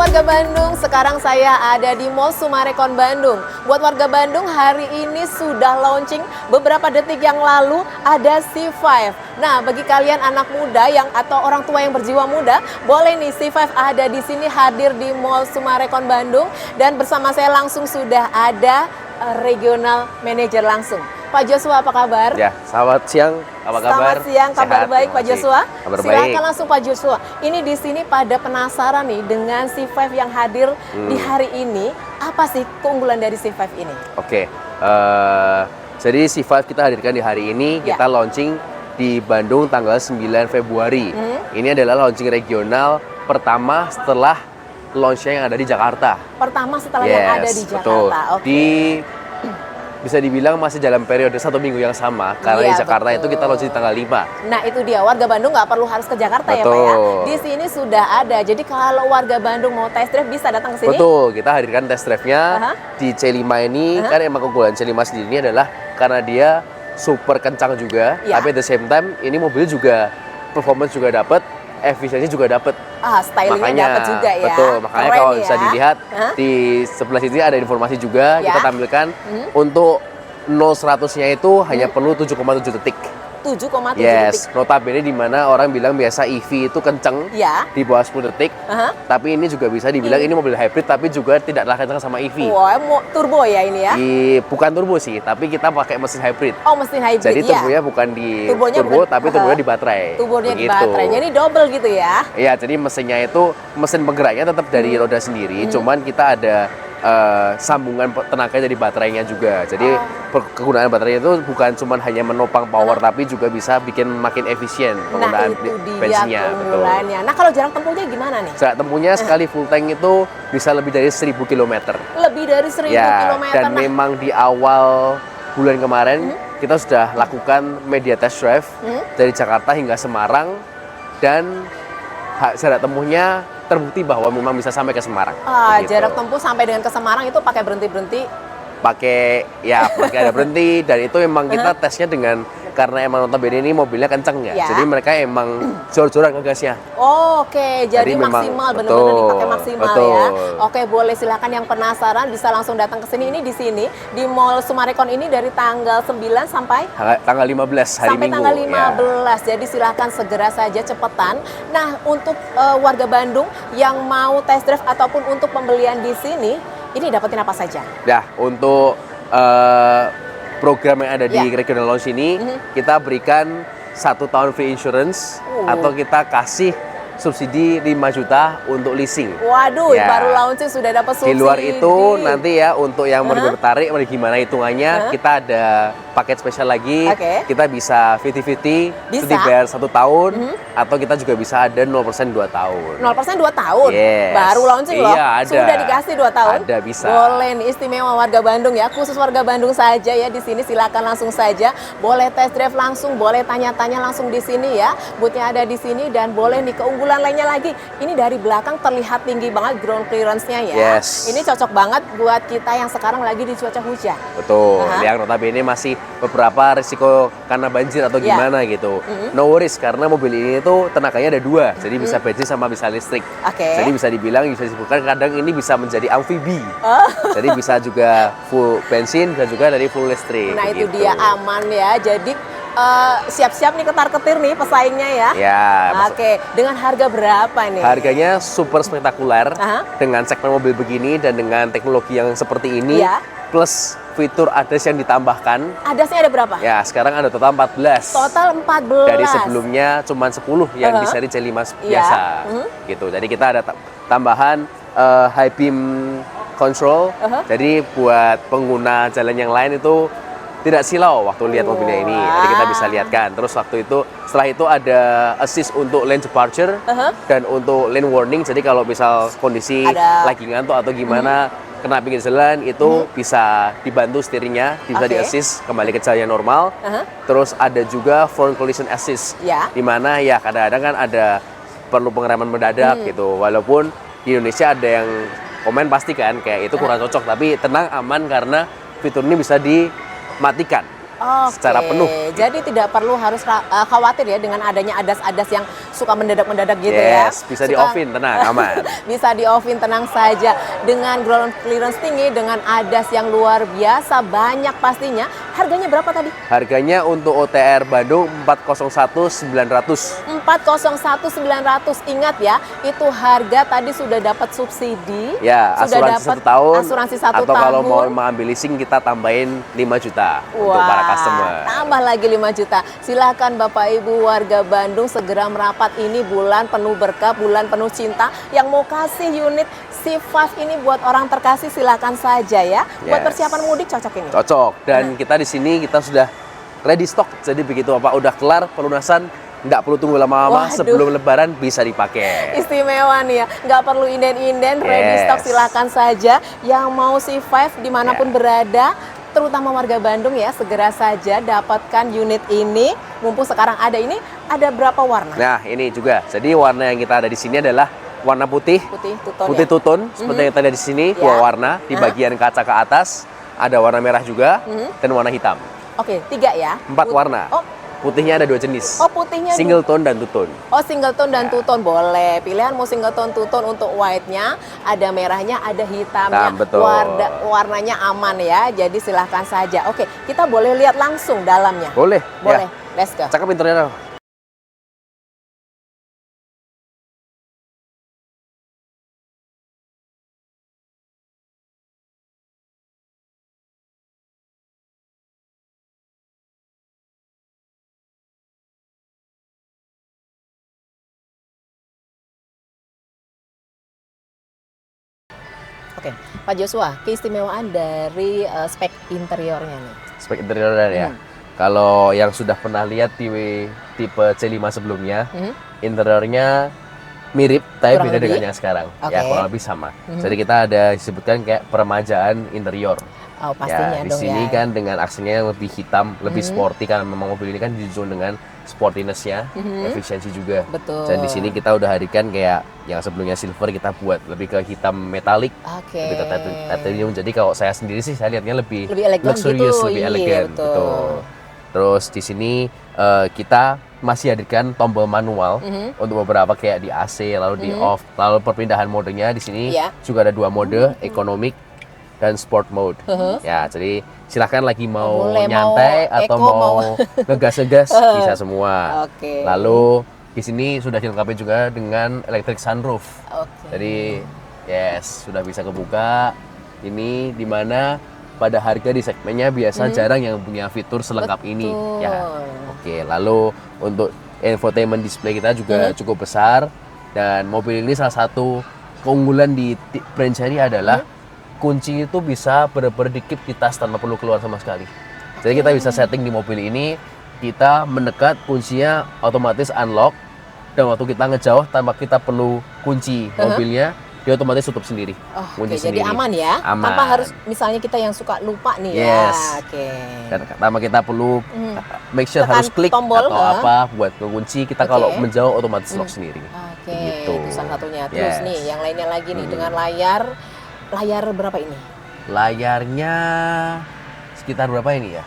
Warga Bandung, sekarang saya ada di Mall Summarecon Bandung. Buat warga Bandung, hari ini sudah launching beberapa detik yang lalu ada C5. Nah, bagi kalian anak muda atau orang tua yang berjiwa muda, boleh nih C5 ada di sini hadir di Mall Summarecon Bandung, dan bersama saya langsung sudah ada regional manager langsung. Pak Joshua, apa kabar? Ya, selamat siang. Apa kabar? Selamat siang, kabar Sehat, baik Pak Joshua. Kabar Silakan baik. langsung Pak Joshua. Ini di sini pada penasaran nih dengan C5 yang hadir di hari ini. Apa sih keunggulan dari C5 ini? Oke, jadi C5 kita hadirkan di hari ini. Kita launching di Bandung tanggal 9 Februari. Ini adalah launching regional pertama setelah launchnya yang ada di Jakarta. Pertama setelah yang ada di Jakarta. Betul. Oke. Bisa dibilang masih dalam periode 1 minggu yang sama, karena di Jakarta itu kita launching di tanggal 5. Nah itu dia, warga Bandung nggak perlu harus ke Jakarta ya Pak ya. Di sini sudah ada, jadi kalau warga Bandung mau test drive bisa datang ke sini? Betul, kita hadirkan test drive-nya di C5 ini. Kan emang keunggulan C5 sendiri ini adalah karena dia super kencang juga, tapi at the same time ini mobil juga performance juga dapat, efisiensi juga dapat. Stylingnya dapat juga ya. Betul, makanya keren kalau ya. bisa dilihat di sebelah sini ada informasi juga, kita tampilkan untuk 0-100-nya itu hanya perlu 7,7 detik. 7,7 detik. Yes, notabene di mana orang bilang biasa EV itu kenceng di bawah 10 detik. Tapi ini juga bisa dibilang ini mobil hybrid tapi juga tidaklah kenceng sama EV. Wah, turbo ya ini ya? Bukan turbo sih, tapi kita pakai mesin hybrid. Oh, mesin hybrid. Jadi turbonya bukan di turbo, tapi turbonya di baterai. Turbonya di baterai. Jadi double gitu ya? Iya, jadi mesinnya itu mesin penggeraknya tetap dari roda sendiri, cuman kita ada sambungan tenaga dari baterainya juga. Jadi kegunaan baterai itu bukan cuma hanya menopang power, tapi juga bisa bikin makin efisien penggunaan bensinnya. Betul. Nah kalau jarak tempuhnya gimana nih? Jarak tempuhnya sekali full tank itu bisa lebih dari 1.000 km. Lebih dari 1.000 km. Dan memang di awal bulan kemarin kita sudah lakukan media test drive dari Jakarta hingga Semarang, dan jarak tempuhnya terbukti bahwa memang bisa sampai ke Semarang. Gitu. Jarak tempuh sampai dengan ke Semarang itu pakai berhenti-berhenti? Pakai ada berhenti, dan itu memang kita tesnya dengan, karena emang notabene ini mobilnya kenceng ya. Jadi mereka emang jor-joran ngegasnya. Oke, jadi maksimal, benar-benar dipakai maksimal ya. Oke, boleh, silakan yang penasaran bisa langsung datang ke sini. Ini di sini di Mall Summarecon ini dari tanggal 9 sampai tanggal 15 hari sampai Minggu. Tanggal 15. Jadi silakan segera saja cepetan. Nah, untuk warga Bandung yang mau test drive ataupun untuk pembelian di sini, ini dapetin apa saja? Nah, untuk program yang ada di regional launch ini, kita berikan 1 tahun free insurance, atau kita kasih subsidi 5 juta untuk leasing. Waduh, baru launching sudah dapat subsidi. Di luar itu nanti ya, untuk yang tertarik gimana hitungannya, kita ada paket spesial lagi. Kita bisa 50-50, itu dibayar 1 tahun, atau kita juga bisa ada 0% 2 tahun. 0% 2 tahun? Yes. Baru launching loh? Iya, ada. Sudah dikasih 2 tahun? Ada, bisa. Boleh nih, istimewa warga Bandung ya, khusus warga Bandung saja ya di sini. Silakan langsung saja, boleh test drive langsung, boleh tanya-tanya langsung di sini ya. Boothnya ada di sini, dan boleh nih keunggulan lainnya lagi. Ini dari belakang terlihat tinggi banget ground clearance-nya ya. Yes. Ini cocok banget buat kita yang sekarang lagi di cuaca hujan. Betul. Yang notabene masih beberapa risiko karena banjir atau gimana gitu. No worries, karena mobil ini tuh tenaganya ada 2. Jadi bisa bensin sama bisa listrik. Jadi bisa dibilang, bisa disebutkan kadang ini bisa menjadi amfibi. Jadi bisa juga full bensin dan juga dari full listrik. Nah itu dia, aman ya. Jadi siap-siap nih ketar-ketir nih pesaingnya ya. Oke, dengan harga berapa nih? Harganya super spektakuler, dengan segmen mobil begini dan dengan teknologi yang seperti ini, plus fitur ADAS yang ditambahkan. ADAS-nya ada berapa? Ya, sekarang ada total 14. Total 14. Dari sebelumnya cuma 10 yang di seri C5 biasa. Gitu. Jadi kita ada tambahan high beam control. Jadi buat pengguna jalan yang lain itu tidak silau waktu lihat mobilnya ini. Jadi kita bisa lihatkan. Terus setelah itu ada assist untuk lane departure dan untuk lane warning. Jadi kalau misal kondisi lagi ngantuk atau gimana, kena pinggir jalan itu bisa dibantu setirnya, bisa Oke. di-assist kembali ke jalan yang normal. Terus ada juga front collision assist, Ya. di mana ya kadang-kadang kan ada perlu pengereman mendadak gitu. Walaupun di Indonesia ada yang komen pasti kan kayak itu kurang cocok, tapi tenang aman karena fitur ini bisa dimatikan secara penuh. Jadi tidak perlu harus khawatir ya dengan adanya adas-adas yang suka mendadak-mendadak gitu ya. Yes, bisa di-off-in, tenang, aman. Bisa di-off-in, tenang saja. Dengan ground clearance tinggi, dengan adas yang luar biasa, banyak pastinya. Harganya berapa tadi? Harganya untuk OTR Bandung 401.900. 401.900. Ingat ya, itu harga tadi sudah dapat subsidi. Ya, sudah asuransi dapat 1 tahun. asuransi 1 atau tahun. kalau mau mengambil leasing kita tambahin 5 juta untuk para customer. Tambah lagi 5 juta. Silakan Bapak Ibu warga Bandung segera merapat, ini bulan penuh berkah, bulan penuh cinta. Yang mau kasih unit C5 ini buat orang terkasih silakan saja ya. Buat Yes. persiapan mudik cocok ini. Cocok. Dan kita di sini kita sudah ready stock. Jadi begitu Bapak udah kelar pelunasan, nggak perlu tunggu lama-lama, Waduh. sebelum lebaran bisa dipakai. Istimewa nih ya, nggak perlu inden-inden, ready Yes. stock silakan saja. Yang mau C5 dimanapun berada, terutama warga Bandung ya, segera saja dapatkan unit ini. Mumpung sekarang ada ini, ada berapa warna? Nah, ini juga. Jadi warna yang kita ada di sini adalah warna putih. Putih tutun Putih ya? tutun, seperti yang kita lihat di sini, Ya. 2 warna. Di bagian kaca ke atas, ada warna merah juga, dan warna hitam. Oke, 3 ya? 4 warna. Oh, Putihnya ada 2 jenis. oh putihnya Single tone dan two tone. Oh, single tone dan two tone boleh. Pilihan mau single tone, two tone untuk white-nya, ada merahnya, ada hitamnya. Nah, betul. Warnanya aman ya. Jadi silahkan saja. Oke, kita boleh lihat langsung dalamnya. Boleh. Boleh. Ya. Let's go. Cakep interiornya. Oke, Pak Joshua, keistimewaan dari spek interiornya nih. Spek interiornya ya. Kalau yang sudah pernah lihat di tipe C5 sebelumnya, interiornya mirip tapi Kurang beda lebih? dengan yang sekarang. Oke. Ya, kurang lebih sama. Jadi kita ada disebutkan kayak peremajaan interior. Oh, pastinya Ya, di dong sini ya. kan dengan aksesnya yang lebih hitam, lebih sporty karena memang mobil ini kan dijunjung dengan sportiness-nya, efisiensi juga. Betul. Dan di sini kita udah hadirkan kayak yang sebelumnya silver kita buat lebih ke hitam metalik, Oke. lebih ke titanium. Jadi kalau saya sendiri sih saya lihatnya lebih Elegan luxurious, gitu. lebih Iya, elegan betul. gitu. Terus di sini kita masih hadirkan tombol manual untuk beberapa kayak di AC, lalu di off, lalu perpindahan modenya di sini Iya. juga ada 2 mode, economic dan sport mode. Ya, jadi silahkan lagi mau Boleh, nyantai mau atau eco, mau ngegas-ngegas bisa semua. Oke. Lalu di sini sudah dilengkapi juga dengan electric sunroof. Oke. Jadi yes, sudah bisa kebuka. Ini dimana pada harga di segmennya biasa jarang yang punya fitur selengkap ini. Ya, oke. Lalu untuk infotainment display kita juga cukup besar, dan mobil ini salah satu keunggulan di branch ini adalah kunci itu bisa benar-benar dikip di tas tanpa perlu keluar sama sekali. Jadi kita bisa setting di mobil ini, kita mendekat kuncinya otomatis unlock, dan waktu kita ngejauh tanpa kita perlu kunci mobilnya, dia otomatis tutup sendiri. Oh, kunci oke, jadi sendiri. aman ya? Aman. Tanpa harus misalnya kita yang suka lupa nih Yes. ya. Oke. Dan tanpa kita perlu make sure Tekan harus klik tombol, atau apa buat ngekunci, kita Oke. kalau menjauh otomatis lock sendiri. Oke, Begitu. itu salah satunya. Terus Yes. nih, yang lainnya lagi nih dengan layar berapa ini? Layarnya sekitar berapa ini ya?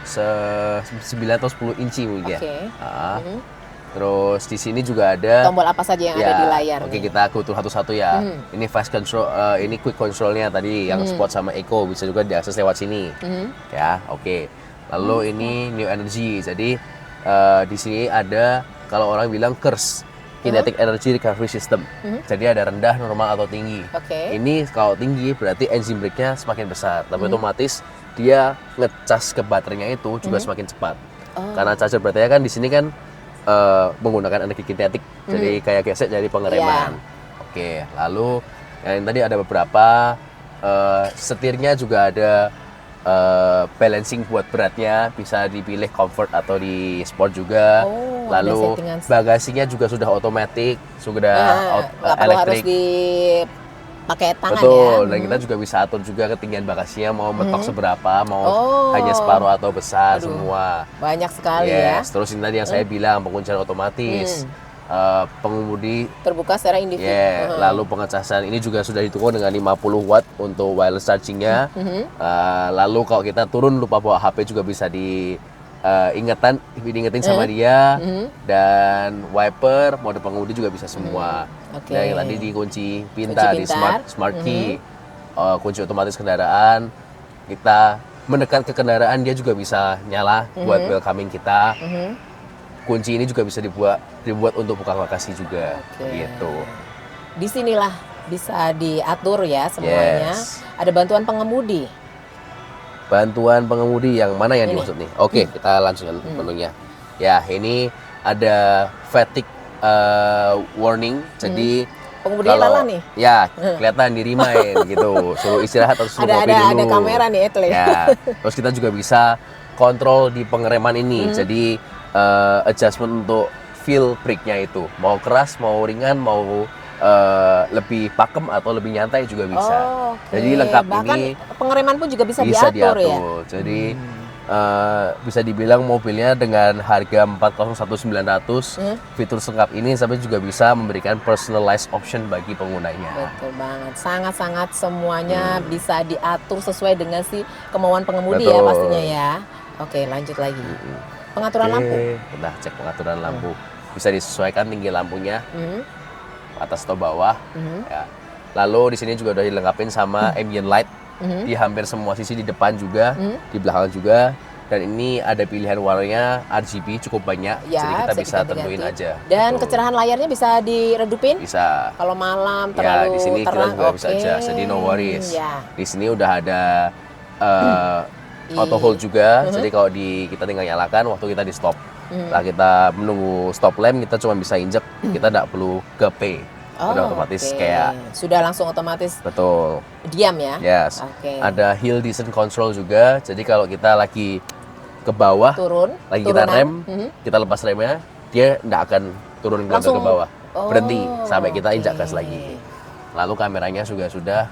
9 atau 10 inci mungkin. Oke. Ah. Terus di sini juga ada Tombol apa saja yang ada di layar Oke, nih? kita go through satu-satu ya. Ini fast control, ini quick controlnya tadi yang sport sama eco bisa juga diakses lewat sini. Ya, oke. Lalu ini new energy. Jadi di sini ada kalau orang bilang KERS, kinetic energy recovery system. Jadi ada rendah, normal atau tinggi. Oke. Ini kalau tinggi berarti engine brake-nya semakin besar, tapi otomatis dia ngecas ke baterainya itu juga semakin cepat. Karena charger baterainya kan di sini kan menggunakan energi kinetik, jadi kayak gesek dari pengereman. Oke, lalu yang tadi ada beberapa setirnya juga ada balancing buat beratnya, bisa dipilih comfort atau di sport juga. Oh, ada Lalu settingan. bagasinya juga sudah otomatis, sudah Nggak perlu harus elektrik. pakai tangan Betul, ya. dan kita juga bisa atur juga ketinggian bagasinya mau mentok seberapa, mau hanya separuh atau besar semua. Banyak sekali ya. Terus ini tadi yang saya bilang penguncian otomatis, pengemudi Terbuka secara individu. lalu pengecasan ini juga sudah didukung dengan 50 watt untuk wireless chargingnya. Lalu kalau kita turun lupa bawa HP juga bisa diingetin sama dia, dan wiper mode pengemudi juga bisa semua. Dan yang tadi dikunci pintar, di smart key, kunci otomatis kendaraan, kita mendekat ke kendaraan dia juga bisa nyala buat welcoming kita. Kunci ini juga bisa dibuat untuk buka bagasi juga, gitu. Disinilah bisa diatur ya semuanya. Ada bantuan pengemudi. Bantuan pengemudi yang mana yang dimaksud nih? Oke, kita langsung menunya. Ya, ini ada fatigue warning. Jadi pengemudinya lelah nih. Ya, kelihatan di remind gitu. Suruh istirahat atau suruh ngopi dulu. Ada kamera nih, Etle. Ya. Terus kita juga bisa kontrol di pengereman ini. Jadi adjustment untuk feel brake-nya itu. Mau keras, mau ringan, mau lebih pakem atau lebih nyantai juga bisa. Jadi lengkap. Bahkan ini pengereman pun juga bisa diatur ya. Jadi bisa dibilang mobilnya dengan harga 401.900, fitur lengkap ini sampai juga bisa memberikan personalized option bagi penggunanya. Betul banget, sangat-sangat semuanya bisa diatur sesuai dengan si kemauan pengemudi ya pastinya ya. Oke, lanjut lagi. Pengaturan lampu. Nah, cek pengaturan lampu. Bisa disesuaikan tinggi lampunya, atas atau bawah. Ya. Lalu di sini juga udah dilengkapin sama ambient light di hampir semua sisi, di depan juga, di belakang juga. Dan ini ada pilihan warnanya RGB cukup banyak, Ya, jadi kita bisa tentuin aja. Dan kecerahan layarnya bisa diredupin? Bisa. Kalau malam Ya, terlalu di sini terang, kita juga bisa aja, jadi no worries. Ya. Di sini udah ada auto hold juga, jadi kalau kita tinggal nyalakan waktu kita di stop. Setelah kita menunggu stop lamp, kita cuma bisa injek, kita tidak perlu ke P. Udah otomatis kayak sudah langsung otomatis. Betul. Diam ya. Yes. Ada hill descent control juga. Jadi kalau kita lagi ke bawah, kita rem, kita lepas remnya, dia tidak akan turun ke bawah. Berhenti sampai kita injak gas lagi. Lalu kameranya juga sudah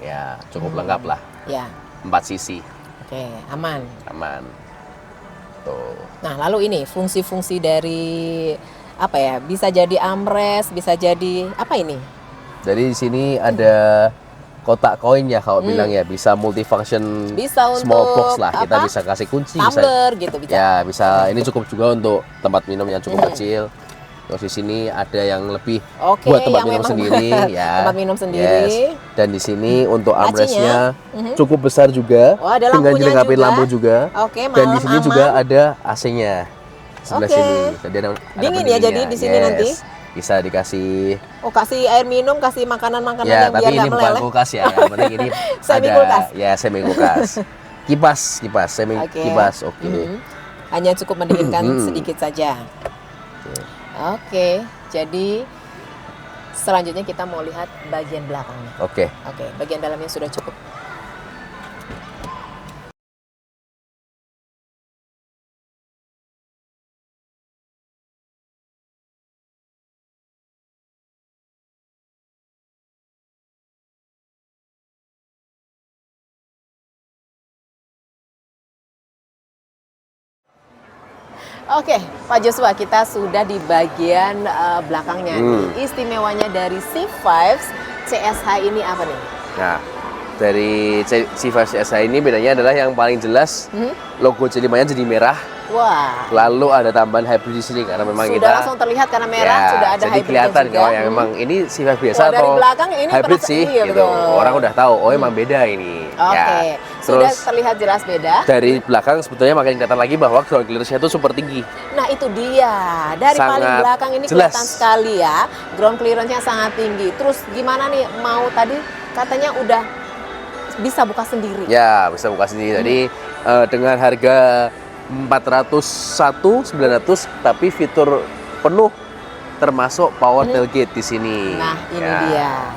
ya cukup lengkap lah. Ya. 4 sisi. Oke, aman. Aman. Tuh. Nah, lalu ini fungsi-fungsi dari apa ya? Bisa jadi armrest, bisa jadi apa ini? Jadi di sini ada kotak koin ya kalau bilang ya, bisa multifunction, bisa small untuk box lah. Kita bisa kasih kunci, tumbler gitu bisa. Ya, bisa. Ini cukup juga untuk tempat minum yang cukup kecil. Terus di sini ada yang lebih buat tempat minum sendiri ya. Tempat minum sendiri. Dan di sini untuk armrestnya cukup besar juga, dengan dilengkapi lampu juga. Dan di sini juga ada AC-nya sebelah sini. Jadi ada dingin ya, jadi di sini nanti bisa dikasih. Kasih air minum, kasih makanan-makanan ya, yang biar nggak meleleh. tapi ini bukan kulkas ya. Yang penting ini semi kulkas. Ya, semi kulkas. Kipas, semi kipas. Hanya cukup mendinginkan sedikit saja. Oke, jadi selanjutnya kita mau lihat bagian belakangnya. Oke, bagian dalamnya sudah cukup. Oke, Pak Joshua, kita sudah di bagian belakangnya nih. Istimewanya dari C5 CSH ini apa nih? Nah, dari C5 CSH ini bedanya adalah yang paling jelas logo C5-nya jadi merah. Wah. Lalu ada tambahan hybrid di sini karena memang sudah langsung terlihat karena merah, sudah ada hybrid juga. Jadi kelihatan kalau yang memang ini C5 biasa atau dari belakang ini hybrid sih gitu. Orang udah tahu, oh emang beda ini. Oke. Sudah terlihat jelas beda. Dari belakang sebetulnya makin kelihatan lagi bahwa ground clearance-nya itu super tinggi. Nah, itu dia. Dari paling belakang ini kelihatan sekali ya. Ground clearance-nya sangat tinggi. Terus gimana nih, mau tadi katanya udah bisa buka sendiri. Ya, bisa buka sendiri. Jadi dengan harga 401.900 tapi fitur penuh termasuk power tailgate di sini. Nah, ini dia.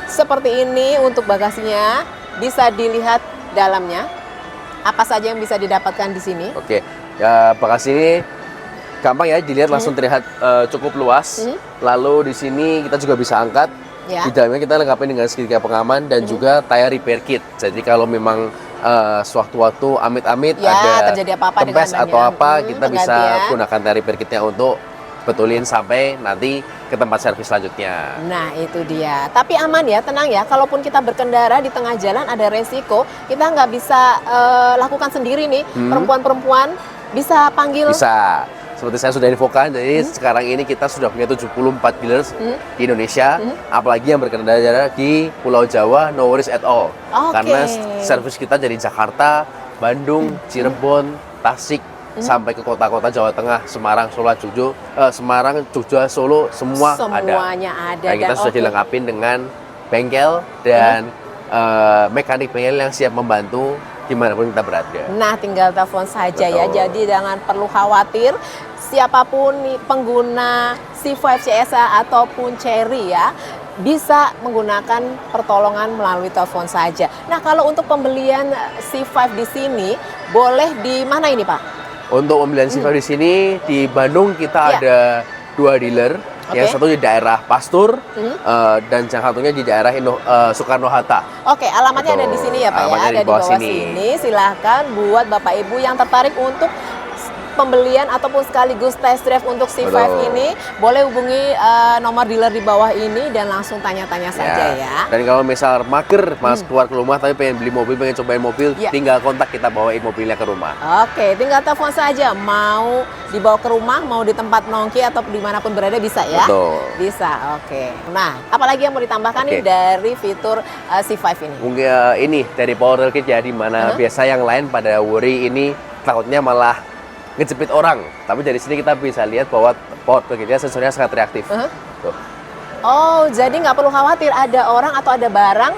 Seperti ini untuk bagasinya, bisa dilihat dalamnya. Apa saja yang bisa didapatkan di sini? Oke. Ya, bagasi ini gampang ya dilihat, langsung terlihat cukup luas. Lalu di sini kita juga bisa angkat Ya. Di dalamnya kita lengkapi dengan segitiga pengaman dan juga tire repair kit. Jadi kalau memang sewaktu-waktu amit-amit Ya, ada terjadi apa-apa dengan kempes atau bannya. apa, kita bisa Penggantian. gunakan tire repair kitnya untuk betulin sampai nanti ke tempat servis selanjutnya. Nah, itu dia. Tapi aman ya, tenang ya. Kalaupun kita berkendara di tengah jalan ada resiko, kita nggak bisa lakukan sendiri nih. Perempuan-perempuan bisa panggil. Bisa. Seperti saya sudah infokan, jadi sekarang ini kita sudah punya 74 dealers di Indonesia, apalagi yang berkendara di Pulau Jawa, no worries at all. Oke. Karena servis kita dari Jakarta, Bandung, Cirebon, Tasik, sampai ke kota-kota Jawa Tengah, Semarang, Jogja, Solo, semua Semuanya ada. Dan kita Dan sudah oke. dilengkapi dengan bengkel dan mekanik bengkel yang siap membantu dimanapun kita berada. Nah, tinggal telepon saja ya. Betul. Jadi jangan perlu khawatir. Siapapun nih pengguna C5 CSA ataupun Cherry ya, bisa menggunakan pertolongan melalui telepon saja. Nah, kalau untuk pembelian C5 di sini, boleh di mana ini, Pak? Untuk pembelian C5 di sini di Bandung kita Iya. ada 2 dealer. Yang Oke. satu di daerah Pastur dan yang satunya di daerah Soekarno Hatta. Oke, alamatnya ada Betul. di sini ya, Pak ya. Alamatnya Ada di bawah sini. Silahkan buat Bapak Ibu yang tertarik untuk pembelian ataupun sekaligus test drive untuk C5 Betul. ini, boleh hubungi nomor dealer di bawah ini dan langsung tanya-tanya saja ya. Dan kalau misal mager mas keluar ke rumah tapi pengen beli mobil, pengen cobain mobil, Ya. tinggal kontak, kita bawain mobilnya ke rumah. Oke, tinggal telepon saja. Mau dibawa ke rumah, mau di tempat nongki atau dimanapun berada bisa ya? Betul. Bisa, oke. Nah, apalagi yang mau ditambahkan nih Oke. dari fitur C5 ini? Mungkin ini dari power rail kit ya, di mana biasa yang lain pada worry ini takutnya malah ngejepit orang. Tapi dari sini kita bisa lihat bahwa power rail kitnya sensornya sangat reaktif. Tuh. Oh, jadi nggak perlu khawatir ada orang atau ada barang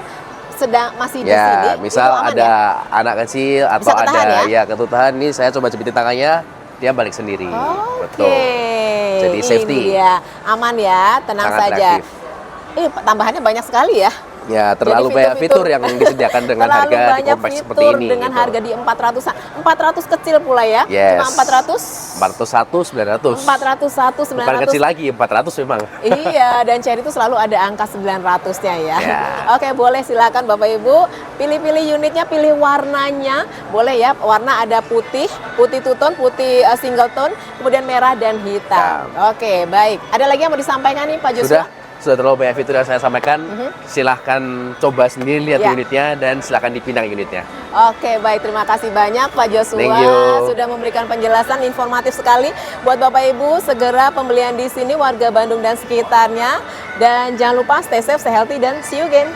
masih di sini. Ya, misal itu aman ada ya? anak kecil atau Bisa ketahan ada ya? ketutahan nih, saya coba jepitin tangannya, dia balik sendiri. Oke. Jadi safety. Ini dia. Aman ya, tenang Sangat saja. reaktif. Tambahannya banyak sekali ya. Ya, terlalu Jadi banyak fitur yang disediakan dengan terlalu harga di banyak kompleks fitur seperti ini. dengan gitu. harga di 400-an. 400 kecil pula ya. Yes. Cuma 400. 401, 900. 401, 900. Bukan kecil lagi, 400 memang. Iya, dan Cherry itu selalu ada angka 900-nya ya. Ya. Oke, boleh silakan Bapak Ibu pilih-pilih unitnya, pilih warnanya. Boleh ya, warna ada putih, putih two tone, putih single tone, kemudian merah dan hitam. Oke, baik. Ada lagi yang mau disampaikan nih Pak Joshua? Sudah terlalu banyak fitur yang saya sampaikan. Silahkan coba sendiri lihat Ya. unitnya dan silahkan dipinang unitnya. Oke, baik. Terima kasih banyak Pak Joshua Thank you. sudah memberikan penjelasan informatif sekali buat Bapak Ibu. Segera pembelian di sini warga Bandung dan sekitarnya. Dan jangan lupa stay safe, stay healthy, dan see you again.